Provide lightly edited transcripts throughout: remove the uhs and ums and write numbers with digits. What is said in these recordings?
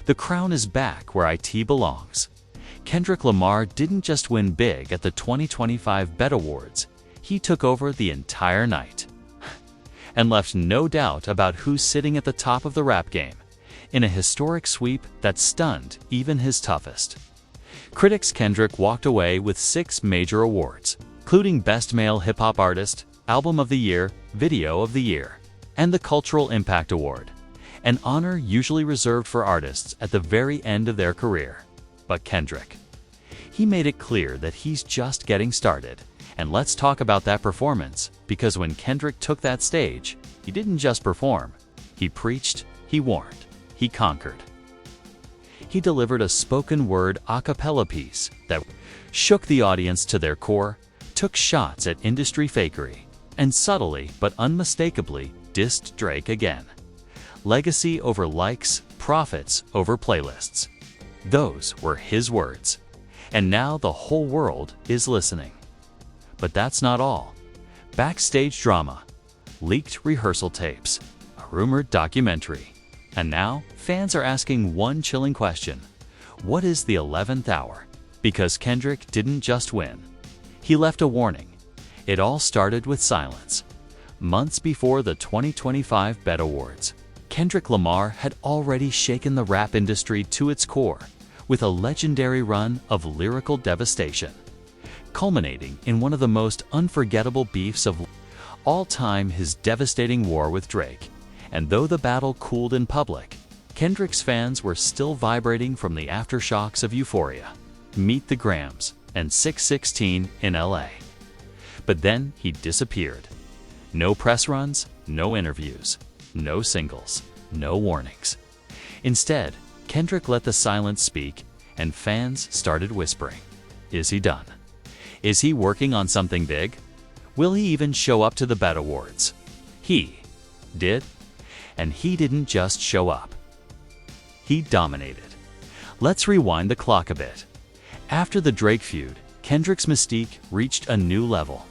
The crown is back where IT belongs. Kendrick Lamar didn't just win big at the 2025 BET Awards, he took over the entire night. And left no doubt about who's sitting at the top of the rap game, in a historic sweep that stunned even his toughest. Critics Kendrick walked away with 6 major awards, including Best Male Hip Hop Artist, Album of the Year, Video of the Year, and the Cultural Impact Award, an honor usually reserved for artists at the very end of their career. But Kendrick, he made it clear that he's just getting started. And let's talk about that performance, because when Kendrick took that stage, he didn't just perform. He preached, he warned, he conquered. He delivered a spoken word a cappella piece that shook the audience to their core, took shots at industry fakery, and subtly but unmistakably dissed Drake again. Legacy over likes, profits over playlists. Those were his words. And now the whole world is listening. But that's not all. Backstage drama, leaked rehearsal tapes, a rumored documentary. And now, fans are asking one chilling question. What is the 11th hour? Because Kendrick didn't just win. He left a warning. It all started with silence. Months before the 2025 BET Awards, Kendrick Lamar had already shaken the rap industry to its core with a legendary run of lyrical devastation, culminating in one of the most unforgettable beefs of all time, his devastating war with Drake. And though the battle cooled in public, Kendrick's fans were still vibrating from the aftershocks of Euphoria, Meet the Grams, and 616 in LA. But then he disappeared. No press runs, no interviews, no singles, no warnings. Instead, Kendrick let the silence speak, and fans started whispering. Is he done? Is he working on something big? Will he even show up to the BET Awards? He did. And he didn't just show up. He dominated. Let's rewind the clock a bit. After the Drake feud, Kendrick's mystique reached a new level.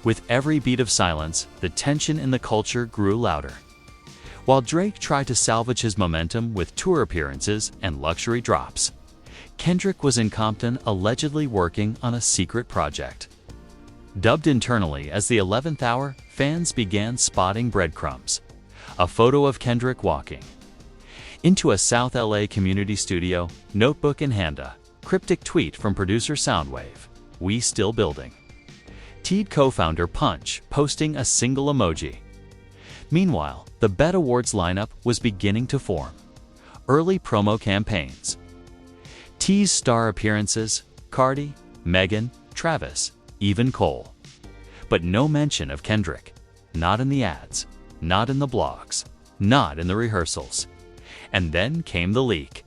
With every beat of silence, the tension in the culture grew louder. While Drake tried to salvage his momentum with tour appearances and luxury drops, Kendrick was in Compton allegedly working on a secret project. Dubbed internally as the 11th hour, fans began spotting breadcrumbs. A photo of Kendrick walking into a South LA community studio, notebook in hand, a cryptic tweet from producer Soundwave, "We still building." Teed co-founder Punch posting a single emoji. Meanwhile, the BET Awards lineup was beginning to form. Early promo campaigns. T's star appearances, Cardi, Megan, Travis, even Cole. But no mention of Kendrick. Not in the ads, not in the blogs, not in the rehearsals. And then came the leak.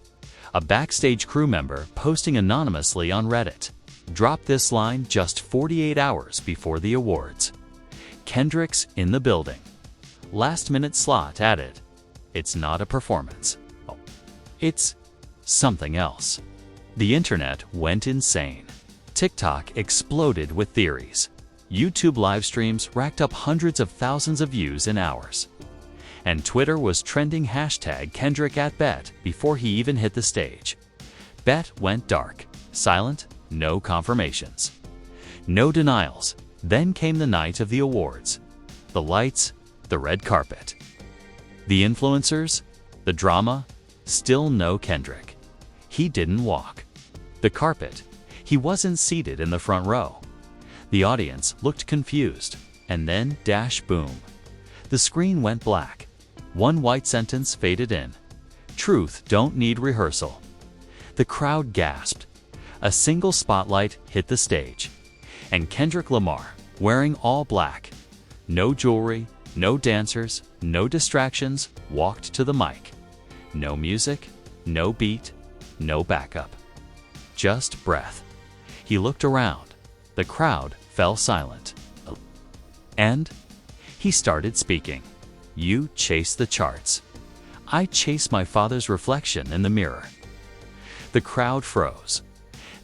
A backstage crew member posting anonymously on Reddit dropped this line just 48 hours before the awards. Kendrick's in the building. Last-minute slot added. It's not a performance. It's something else. The internet went insane. TikTok exploded with theories. YouTube live streams racked up hundreds of thousands of views in hours. And Twitter was trending #KendrickAtBet before he even hit the stage. BET went dark, silent, no confirmations, no denials. Then came the night of the awards. The lights, the red carpet. The influencers, the drama, still no Kendrick. He didn't walk the carpet. He wasn't seated in the front row. The audience looked confused, and then boom. The screen went black. One white sentence faded in. Truth don't need rehearsal. The crowd gasped. A single spotlight hit the stage. And Kendrick Lamar, wearing all black, no jewelry, no dancers, no distractions, walked to the mic. No music, no beat, no backup. Just breath. He looked around. The crowd fell silent. And he started speaking. You chase the charts. I chase my father's reflection in the mirror. The crowd froze.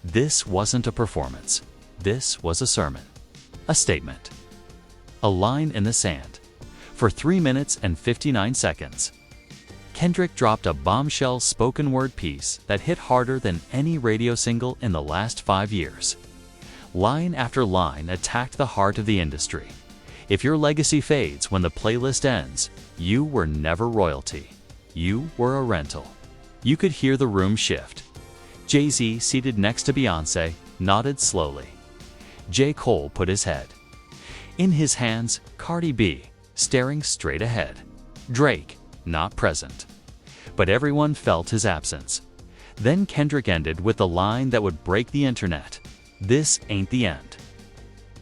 This wasn't a performance. This was a sermon. A statement. A line in the sand. For 3 minutes and 59 seconds. Kendrick dropped a bombshell spoken word piece that hit harder than any radio single in the last 5 years. Line after line attacked the heart of the industry. If your legacy fades when the playlist ends, you were never royalty. You were a rental. You could hear the room shift. Jay-Z, seated next to Beyoncé, nodded slowly. J. Cole put his head. In his hands, Cardi B, staring straight ahead. Drake, not present. But everyone felt his absence. Then Kendrick ended with the line that would break the internet. This ain't the end.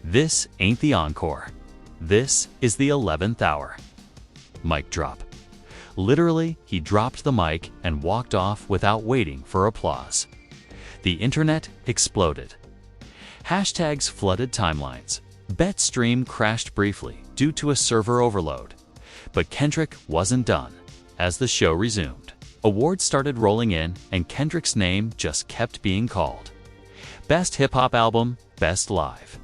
This ain't the encore. This is the 11th hour. Mic drop. Literally, he dropped the mic and walked off without waiting for applause. The internet exploded. Hashtags flooded timelines. BetStream crashed briefly due to a server overload. But Kendrick wasn't done. As the show resumed, awards started rolling in and Kendrick's name just kept being called. Best Hip Hop Album, Best Live.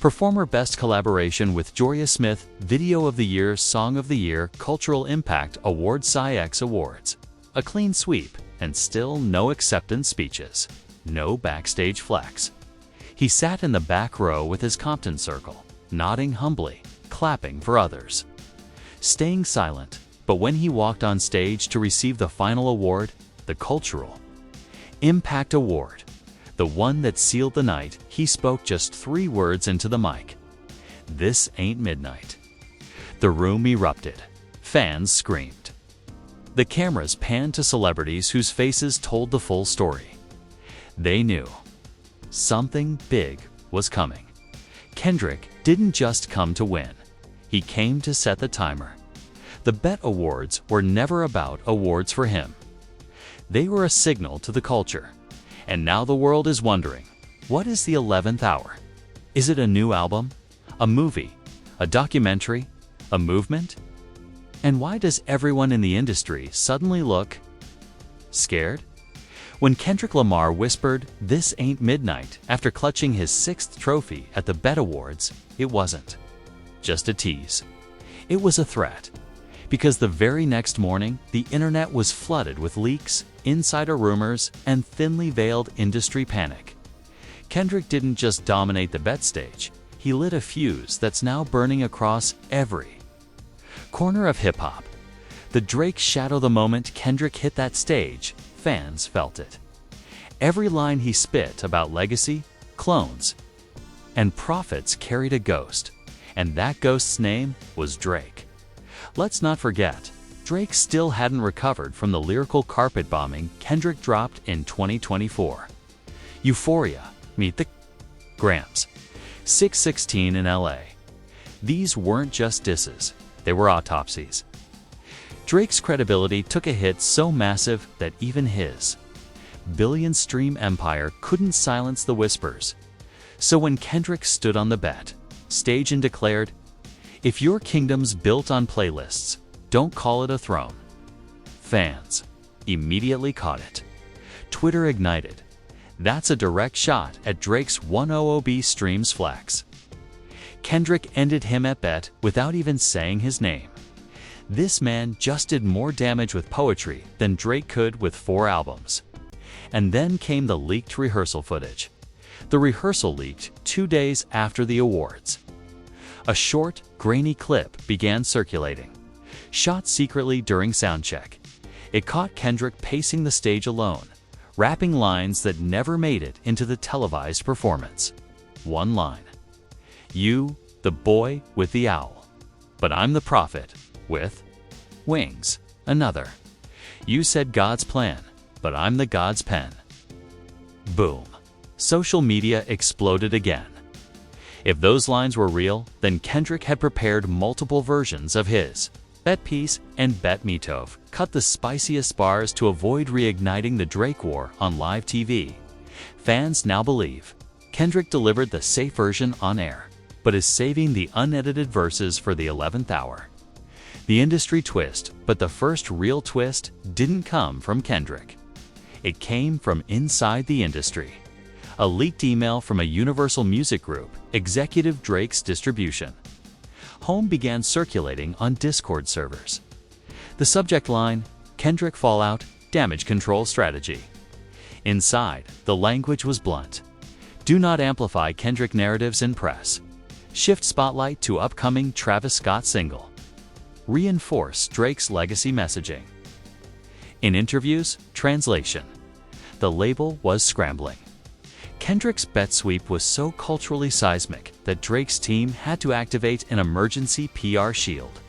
Performer Best Collaboration with Joria Smith, Video of the Year, Song of the Year, Cultural Impact Award, SciX Awards. A clean sweep, and still no acceptance speeches. No backstage flex. He sat in the back row with his Compton circle, nodding humbly, clapping for others. Staying silent, but when he walked on stage to receive the final award, the Cultural Impact Award, the one that sealed the night, he spoke just 3 words into the mic. This ain't midnight. The room erupted. Fans screamed. The cameras panned to celebrities whose faces told the full story. They knew. Something big was coming. Kendrick didn't just come to win. He came to set the timer. The BET Awards were never about awards for him. They were a signal to the culture. And now the world is wondering, what is the 11th hour? Is it a new album? A movie? A documentary? A movement? And why does everyone in the industry suddenly look scared? When Kendrick Lamar whispered, "This ain't midnight," after clutching his 6th trophy at the BET Awards, it wasn't just a tease. It was a threat. Because the very next morning, the internet was flooded with leaks, insider rumors, and thinly veiled industry panic. Kendrick didn't just dominate the BET stage, he lit a fuse that's now burning across every corner of hip-hop. The Drake shadow. The moment Kendrick hit that stage, fans felt it. Every line he spit about legacy, clones, and profits carried a ghost, and that ghost's name was Drake. Let's not forget, Drake still hadn't recovered from the lyrical carpet bombing Kendrick dropped in 2024. Euphoria, Meet the Grams, 616 in LA. These weren't just disses, they were autopsies. Drake's credibility took a hit so massive that even his billion-stream empire couldn't silence the whispers. So when Kendrick stood on the BET stage and declared, "If your kingdom's built on playlists, don't call it a throne," fans immediately caught it. Twitter ignited. That's a direct shot at Drake's 100B streams flex. Kendrick ended him at BET without even saying his name. This man just did more damage with poetry than Drake could with 4 albums. And then came the leaked rehearsal footage. The rehearsal leaked 2 days after the awards. A short, grainy clip began circulating, shot secretly during soundcheck. It caught Kendrick pacing the stage alone, rapping lines that never made it into the televised performance. One line. "You, the boy with the owl, but I'm the prophet with wings." Another. "You said God's plan, but I'm the God's pen." Boom. Social media exploded again. If those lines were real, then Kendrick had prepared multiple versions of his BET piece and BET Mitov, cut the spiciest bars to avoid reigniting the Drake war on live TV. Fans now believe Kendrick delivered the safe version on air, but is saving the unedited verses for the 11th hour. The industry twist, but the first real twist didn't come from Kendrick. It came from inside the industry. A leaked email from a Universal Music Group executive Drake's distribution home began circulating on Discord servers. The subject line, Kendrick fallout, damage control strategy. Inside, the language was blunt. Do not amplify Kendrick narratives in press. Shift spotlight to upcoming Travis Scott single. Reinforce Drake's legacy messaging. In interviews, translation. The label was scrambling. Kendrick's bet sweep was so culturally seismic that Drake's team had to activate an emergency PR shield.